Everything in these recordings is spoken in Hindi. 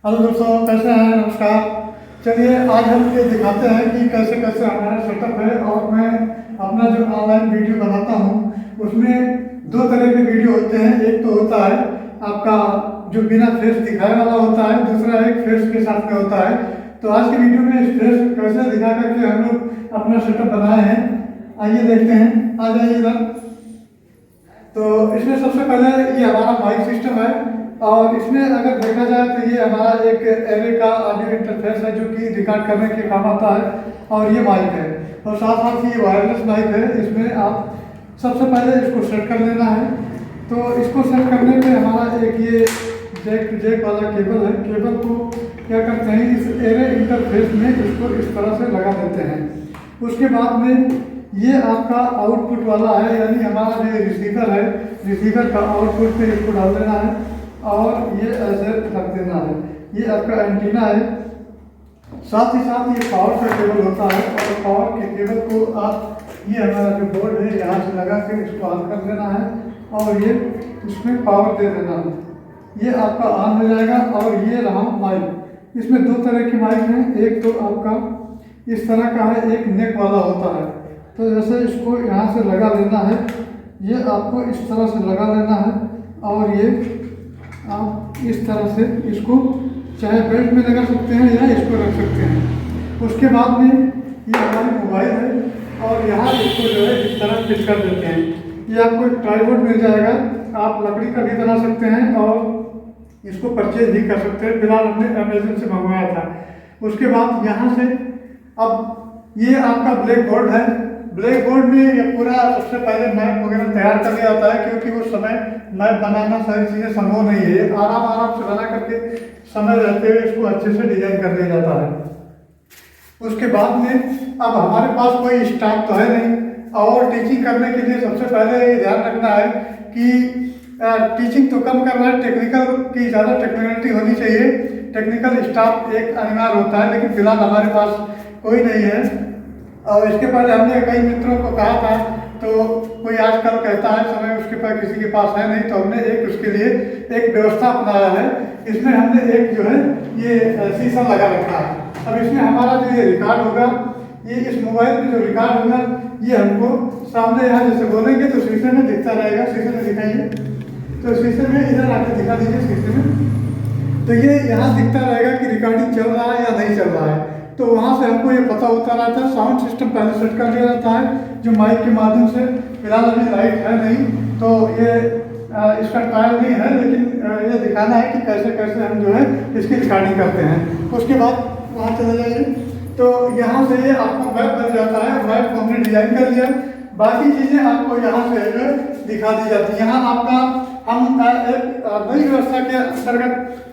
हेलो दोस्तों, कैसे हैं? नमस्कार। चलिए आज हम ये दिखाते हैं कि कैसे कैसे हमारा सेटअप है। और मैं अपना जो ऑनलाइन वीडियो बनाता हूँ उसमें दो तरह के वीडियो होते हैं। एक तो होता है आपका जो बिना फेस दिखाए वाला होता है, दूसरा एक फेस के साथ में होता है। तो आज की वीडियो में इस फेस कैसे दिखा करके हम लोग अपना सेटअप बनाए हैं, आइए देखते हैं। आ जाइए इधर। तो इसमें सबसे पहले ये हमारा माइक सिस्टम है, और इसमें अगर देखा जाए तो ये हमारा एक एरे का ऑडियो इंटरफेस है जो कि रिकॉर्ड करने के काम आता है। और ये माइक है, और साथ साथ ये वायरलेस माइक है। इसमें आप सबसे पहले इसको सेट कर लेना है। तो इसको सेट करने पे हमारा एक ये जैक टू जैक वाला केबल है। केबल को क्या करते हैं, इस एरे इंटरफेस में इसको इस तरह से लगा देते हैं। उसके बाद में ये आपका आउटपुट वाला है, यानी हमारा जो रिसीवर है, रिसीवर का आउटपुट पे इसको डाल देना है और ये ऐसे रख देना है। ये आपका एंटीना है। साथ ही साथ ये पावर का केबल होता है, और पावर के केबल को आप ये हमारा जो बोर्ड है यहाँ से लगा के इसको ऑन कर देना है, और ये इसमें पावर दे देना है। ये आपका ऑन हो जाएगा। और ये रहा माइक। इसमें दो तरह की माइक हैं। एक तो आपका इस तरह का है, एक नेक वाला होता है। तो जैसे इसको यहाँ से लगा लेना है, ये आपको इस तरह से लगा लेना है, और ये आप इस तरह से इसको चाहे बेल्ट में लगा सकते हैं या इसको रख सकते हैं। उसके बाद में ये हमारी मोबाइल है, और यहाँ इसको जो है इस तरह फिट कर देते हैं। ये आपको एक ट्राइपॉड मिल जाएगा, आप लकड़ी का भी बना सकते हैं और इसको परचेज भी कर सकते हैं। फिलहाल हमने अमेजन से मंगवाया था। उसके बाद यहाँ से अब ये आपका ब्लैक बोर्ड है। ब्लैक बोर्ड में ये पूरा सबसे पहले मैप वगैरह तैयार कर लिया जाता है, क्योंकि उस समय मैप बनाना सारी चीज़ें संभव नहीं है। आराम आराम से बना करके समय रहते हुए इसको अच्छे से डिजाइन कर दिया जाता है। उसके बाद में अब हमारे पास कोई स्टाफ तो है नहीं, और टीचिंग करने के लिए सबसे पहले ये ध्यान रखना है कि टीचिंग तो कम करना है, टेक्निकल की ज़्यादा टेक्निकलिटी होनी चाहिए। टेक्निकल स्टाफ एक अनिवार्य होता है, लेकिन फिलहाल हमारे पास कोई नहीं है। और इसके पहले हमने कई मित्रों को कहा था, तो कोई आजकल कहता है समय उसके पास किसी के पास है नहीं, तो हमने एक उसके लिए एक व्यवस्था अपनाया है। इसमें हमने एक जो है ये शीशा लगा रखा है। अब इसमें हमारा जो ये रिकॉर्ड होगा, ये इस मोबाइल में जो रिकॉर्ड होगा, ये हमको सामने यहाँ जैसे बोलेंगे तो शीशे में दिखता रहेगा। शीशे में दिखाइए, तो शीशे में इधर आके दिखा दीजिए शीशे में। तो ये यहाँ दिखता रहेगा कि रिकॉर्डिंग चल रहा है या नहीं चल रहा है। तो वहाँ से हमको ये पता होता रहता है। साउंड सिस्टम पहले सेट कर दिया जाता है जो माइक के माध्यम से। फिलहाल अभी लाइट है नहीं, तो ये इसका ट्रायल नहीं है, लेकिन ये दिखाना है कि कैसे कैसे हम जो है इसकी रिकॉर्डिंग करते हैं। उसके बाद वहाँ चले जाइए, तो यहाँ से ये आपको मैप बन जाता है। मैप को हमने डिजाइन कर लिया, बाकी चीज़ें आपको यहाँ से दिखा दी जाती है। यहाँ आपका हम एक नई व्यवस्था के अंतर्गत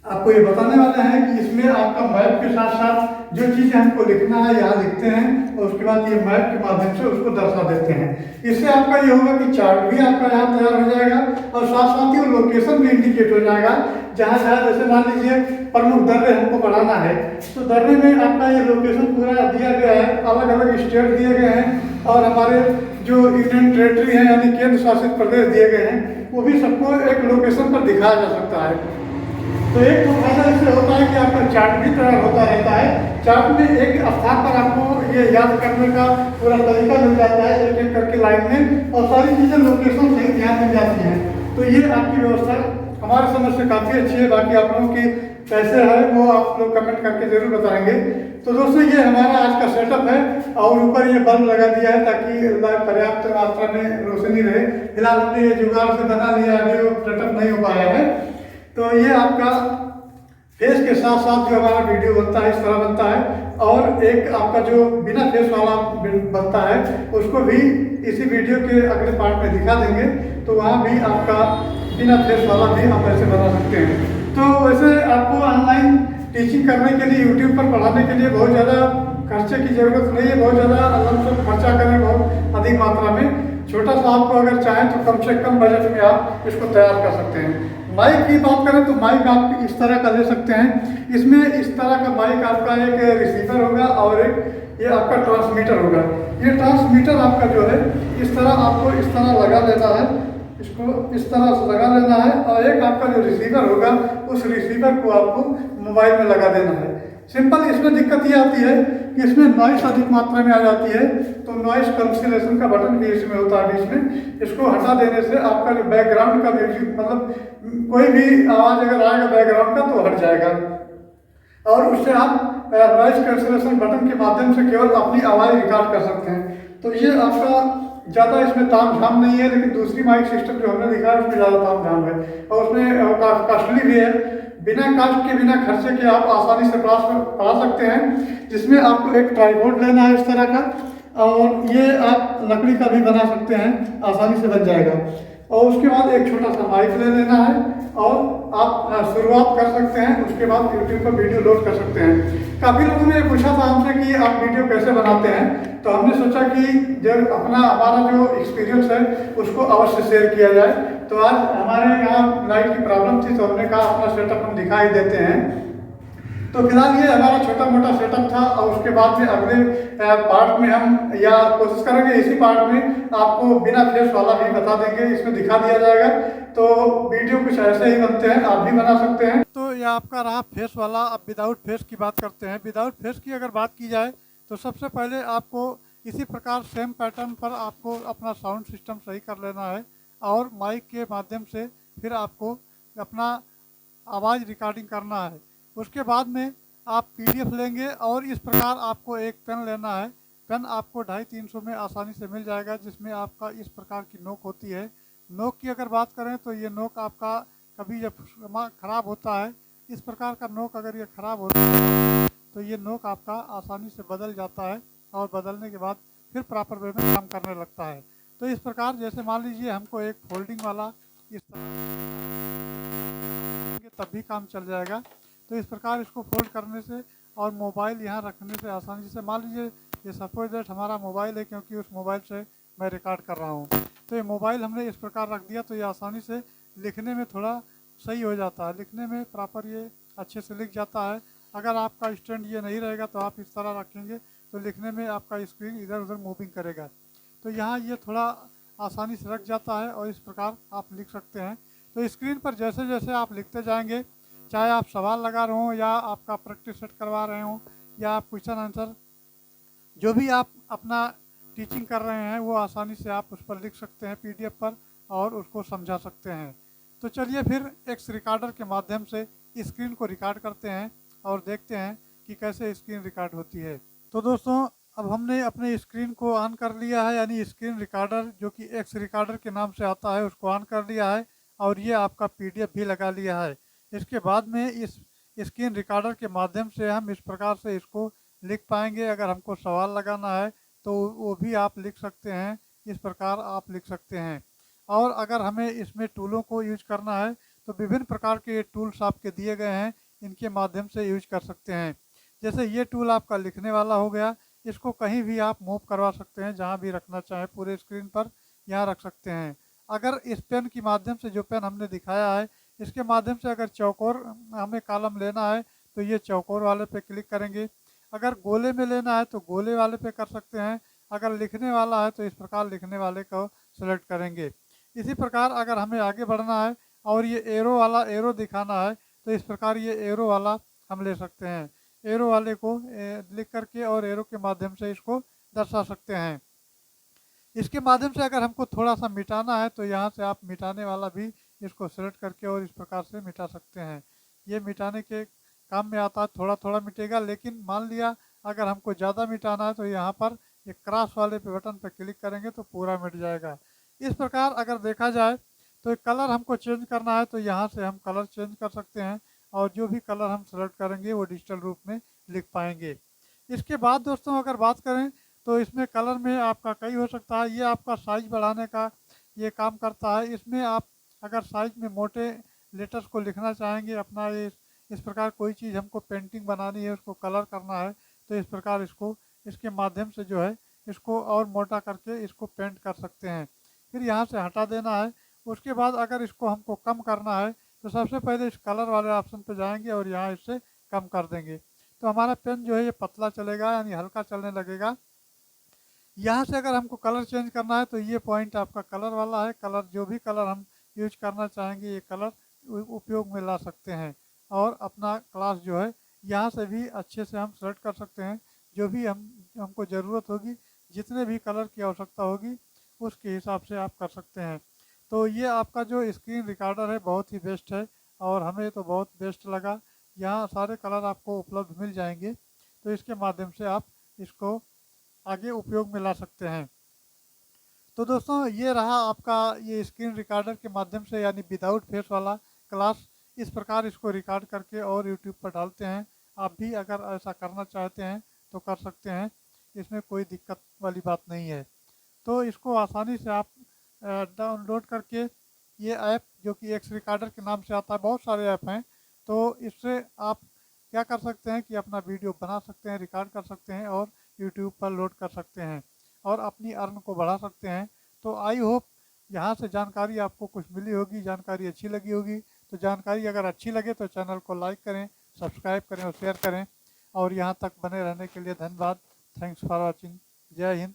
आपको ये बताने वाले हैं कि इसमें आपका मैप के साथ साथ जो चीज़ें हमको लिखना है यहाँ लिखते हैं, और उसके बाद ये मैप के माध्यम से उसको दर्शा देते हैं। इससे आपका ये होगा कि चार्ट भी आपका यहाँ तैयार हो जाएगा, और साथ साथ ही वो लोकेशन भी इंडिकेट हो जाएगा। जहाँ जहाँ जैसे मान लीजिए प्रमुख दर्रे हमको बढ़ाना है, तो दर्रे में आपका ये लोकेशन पूरा दिया गया है। अलग अलग स्टेट दिए गए हैं, और हमारे जो यूनियन टेरेटरी है यानी केंद्र शासित प्रदेश दिए गए हैं, वो भी सबको एक लोकेशन पर दिखाया जा सकता है। तो एक तो फायदा इससे होता है कि आपका चार्ट भी तैयार होता रहता है। चार्ट में एक स्थान पर आपको ये याद करने का पूरा तरीका मिल जाता है, एक एक करके लाइन में, और सारी चीज़ें लोकेशन से ध्यान मिल जाती हैं। तो ये आपकी व्यवस्था हमारे समझ से काफ़ी अच्छी है। बाकी आप लोगों की कैसे है वो आप लोग कमेंट करके जरूर बताएंगे। तो दोस्तों, ये हमारा आज का सेटअप है, और ऊपर ये बल्ब लगा दिया है ताकि पर्याप्त मात्रा में रोशनी रहे। फिलहाल हमने ये जुगाड़ से बना लिया, अभी वो सेटअप नहीं हो पाया है। तो ये आपका फेस के साथ साथ जो हमारा वीडियो बनता है इस तरह बनता है, और एक आपका जो बिना फेस वाला बनता है उसको भी इसी वीडियो के अगले पार्ट में दिखा देंगे। तो वहाँ भी आपका बिना फेस वाला भी आप ऐसे बना सकते हैं। तो वैसे आपको ऑनलाइन टीचिंग करने के लिए, यूट्यूब पर पढ़ाने के लिए बहुत ज़्यादा खर्चे की ज़रूरत नहीं है। बहुत ज़्यादा लमसम खर्चा करें बहुत अधिक मात्रा में। छोटा सा आपको अगर चाहें तो कम से कम बजट में आप इसको तैयार कर सकते हैं। माइक की बात करें तो माइक आप इस तरह का ले सकते हैं। इसमें इस तरह का माइक आपका एक रिसीवर होगा, और एक ये आपका ट्रांसमीटर होगा। ये ट्रांसमीटर आपका जो है इस तरह आपको इस तरह लगा देना है, इसको इस तरह से लगा लेना है और एक आपका जो रिसीवर होगा उस रिसीवर को आपको मोबाइल में लगा देना है। सिंपल। इसमें दिक्कत ये आती है कि इसमें नॉइस अधिक मात्रा में आ जाती है, तो नॉइस कैंसिलेशन का बटन भी इसमें होता है बीच में। इसको हटा देने से आपका जो बैकग्राउंड का म्यूजिक मतलब कोई भी आवाज़ अगर आएगा बैकग्राउंड का तो हट जाएगा, और उससे आप नॉइस कैंसिलेशन बटन के माध्यम से केवल अपनी आवाज़ रिकॉर्ड कर सकते हैं। तो ये आपका ज़्यादा इसमें ताम झाम नहीं है, लेकिन दूसरी माइक सिस्टम जो हमने दिखाया उसमें ज़्यादा ताम झाम है और उसमें कॉस्टली भी है। बिना कास्ट के बिना खर्चे के आप आसानी से पढ़ा सकते हैं, जिसमें आपको एक ट्राइपॉड लेना है इस तरह का, और ये आप लकड़ी का भी बना सकते हैं, आसानी से बन जाएगा। और उसके बाद एक छोटा सा माइक ले लेना है और आप शुरुआत कर सकते हैं। उसके बाद यूट्यूब पर वीडियो लोड कर सकते हैं। काफ़ी लोगों ने पूछा था हमसे कि आप वीडियो कैसे बनाते हैं, तो हमने सोचा कि जब हमारा जो एक्सपीरियंस है उसको अवश्य शेयर किया जाए। तो आज हमारे यहाँ लाइट की प्रॉब्लम थी, तो हमने कहा अपना सेटअप हम दिखाई देते हैं। तो फिलहाल ये हमारा छोटा मोटा सेटअप था, और उसके बाद में अगले पार्ट में हम या कोशिश करेंगे इसी पार्ट में आपको बिना फेस वाला भी बता देंगे, इसमें दिखा दिया जाएगा। तो वीडियो कुछ ऐसे ही बनते हैं, आप भी बना सकते हैं। तो ये आपका रहा फेस वाला। अब विदाउट फेस की बात करते हैं। विदाउट फेस की अगर बात की जाए तो सबसे पहले आपको इसी प्रकार सेम पैटर्न पर आपको अपना साउंड सिस्टम सही कर लेना है, और माइक के माध्यम से फिर आपको अपना आवाज़ रिकॉर्डिंग करना है। उसके बाद में आप PDF लेंगे और इस प्रकार आपको एक पेन लेना है। पेन आपको 250-300 में आसानी से मिल जाएगा, जिसमें आपका इस प्रकार की नोक होती है। नोक की अगर बात करें तो ये नोक आपका कभी जब ख़राब होता है, इस प्रकार का नोक अगर ये ख़राब होता है तो ये नोक आपका आसानी से बदल जाता है, और बदलने के बाद फिर प्रॉपर वे में काम करने लगता है। तो इस प्रकार जैसे मान लीजिए हमको एक फोल्डिंग वाला इस तरह तब भी काम चल जाएगा। तो इस प्रकार इसको फोल्ड करने से और मोबाइल यहाँ रखने से आसानी से, मान लीजिए ये सपोज दैट हमारा मोबाइल है, क्योंकि उस मोबाइल से मैं रिकॉर्ड कर रहा हूँ, तो ये मोबाइल हमने इस प्रकार रख दिया तो ये आसानी से लिखने में थोड़ा सही हो जाता है, लिखने में प्रॉपर ये अच्छे से लिख जाता है। अगर आपका स्टैंड ये नहीं रहेगा तो आप इस तरह रखेंगे तो लिखने में आपका स्क्रीन इधर उधर मूविंग करेगा, तो यहाँ ये थोड़ा आसानी से रख जाता है और इस प्रकार आप लिख सकते हैं। तो स्क्रीन पर जैसे जैसे आप लिखते जाएंगे, चाहे आप सवाल लगा रहे हों या आपका प्रैक्टिस सेट करवा रहे हों या आप क्वेश्चन आंसर जो भी आप अपना टीचिंग कर रहे हैं, वो आसानी से आप उस पर लिख सकते हैं PDF पर और उसको समझा सकते हैं। तो चलिए फिर एक रिकॉर्डर के माध्यम से स्क्रीन को रिकॉर्ड करते हैं और देखते हैं कि कैसे स्क्रीन रिकॉर्ड होती है। तो दोस्तों अब हमने अपने स्क्रीन को ऑन कर लिया है, यानी स्क्रीन रिकॉर्डर जो कि एक्स रिकॉर्डर के नाम से आता है उसको ऑन कर लिया है, और ये आपका PDF भी लगा लिया है। इसके बाद में इस स्क्रीन रिकॉर्डर के माध्यम से हम इस प्रकार से इसको लिख पाएंगे। अगर हमको सवाल लगाना है तो वो भी आप लिख सकते हैं, इस प्रकार आप लिख सकते हैं। और अगर हमें इसमें टूलों को यूज करना है तो विभिन्न प्रकार के टूल्स आपके दिए गए हैं, इनके माध्यम से यूज कर सकते हैं। जैसे ये टूल आपका लिखने वाला हो गया, इसको कहीं भी आप मूव करवा सकते हैं, जहाँ भी रखना चाहें पूरे स्क्रीन पर यहाँ रख सकते हैं। अगर इस पेन के माध्यम से, जो पेन हमने दिखाया है, इसके माध्यम से अगर चौकोर हमें कॉलम लेना है तो ये चौकोर वाले पे क्लिक करेंगे। अगर गोले में लेना है तो गोले वाले पे कर सकते हैं। अगर लिखने वाला है तो इस प्रकार लिखने वाले को सेलेक्ट करेंगे। इसी प्रकार अगर हमें आगे बढ़ना है और ये एरो वाला एरो दिखाना है तो इस प्रकार ये एरो वाला हम ले सकते हैं। एरो वाले को लिख करके और एरो के माध्यम से इसको दर्शा सकते हैं। इसके माध्यम से अगर हमको थोड़ा सा मिटाना है तो यहाँ से आप मिटाने वाला भी इसको सेलेक्ट करके और इस प्रकार से मिटा सकते हैं। ये मिटाने के काम में आता है, थोड़ा थोड़ा मिटेगा, लेकिन मान लिया अगर हमको ज़्यादा मिटाना है तो यहाँ पर ये क्रॉस वाले पे बटन पर क्लिक करेंगे तो पूरा मिट जाएगा। इस प्रकार अगर देखा जाए तो कलर हमको चेंज करना है तो यहाँ से हम कलर चेंज कर सकते हैं, और जो भी कलर हम सेलेक्ट करेंगे वो डिजिटल रूप में लिख पाएंगे। इसके बाद दोस्तों अगर बात करें तो इसमें कलर में आपका कई हो सकता है। ये आपका साइज बढ़ाने का ये काम करता है। इसमें आप अगर साइज में मोटे लेटर्स को लिखना चाहेंगे, अपना ये इस प्रकार कोई चीज़ हमको पेंटिंग बनानी है, उसको कलर करना है, तो इस प्रकार इसको इसके माध्यम से जो है इसको और मोटा करके इसको पेंट कर सकते हैं। फिर यहाँ से हटा देना है। उसके बाद अगर इसको हमको कम करना है तो सबसे पहले इस कलर वाले ऑप्शन पे जाएंगे और यहाँ इससे कम कर देंगे, तो हमारा पेन जो है ये पतला चलेगा, यानी हल्का चलने लगेगा। यहाँ से अगर हमको कलर चेंज करना है तो ये पॉइंट आपका कलर वाला है। कलर जो भी कलर हम यूज करना चाहेंगे ये कलर उपयोग में ला सकते हैं। और अपना क्लास जो है यहाँ से भी अच्छे से हम सेलेक्ट कर सकते हैं। जो भी हमको ज़रूरत होगी, जितने भी कलर की आवश्यकता होगी उसके हिसाब से आप कर सकते हैं। तो ये आपका जो स्क्रीन रिकॉर्डर है बहुत ही बेस्ट है और हमें तो बहुत बेस्ट लगा। यहाँ सारे कलर आपको उपलब्ध मिल जाएंगे, तो इसके माध्यम से आप इसको आगे उपयोग में ला सकते हैं। तो दोस्तों ये रहा आपका ये स्क्रीन रिकॉर्डर के माध्यम से यानी विदाउट फेस वाला क्लास। इस प्रकार इसको रिकॉर्ड करके और यूट्यूब पर डालते हैं। आप भी अगर ऐसा करना चाहते हैं तो कर सकते हैं, इसमें कोई दिक्कत वाली बात नहीं है। तो इसको आसानी से आप डाउनलोड करके ये ऐप जो कि एक्स रिकॉर्डर के नाम से आता है, बहुत सारे ऐप हैं, तो इससे आप क्या कर सकते हैं कि अपना वीडियो बना सकते हैं, रिकॉर्ड कर सकते हैं और यूट्यूब पर लोड कर सकते हैं और अपनी अर्न को बढ़ा सकते हैं। तो आई होप यहाँ से जानकारी आपको कुछ मिली होगी, जानकारी अच्छी लगी होगी। तो जानकारी अगर अच्छी लगे तो चैनल को लाइक करें, सब्सक्राइब करें और शेयर करें। और यहाँ तक बने रहने के लिए धन्यवाद। Thanks for watching. जय हिंद।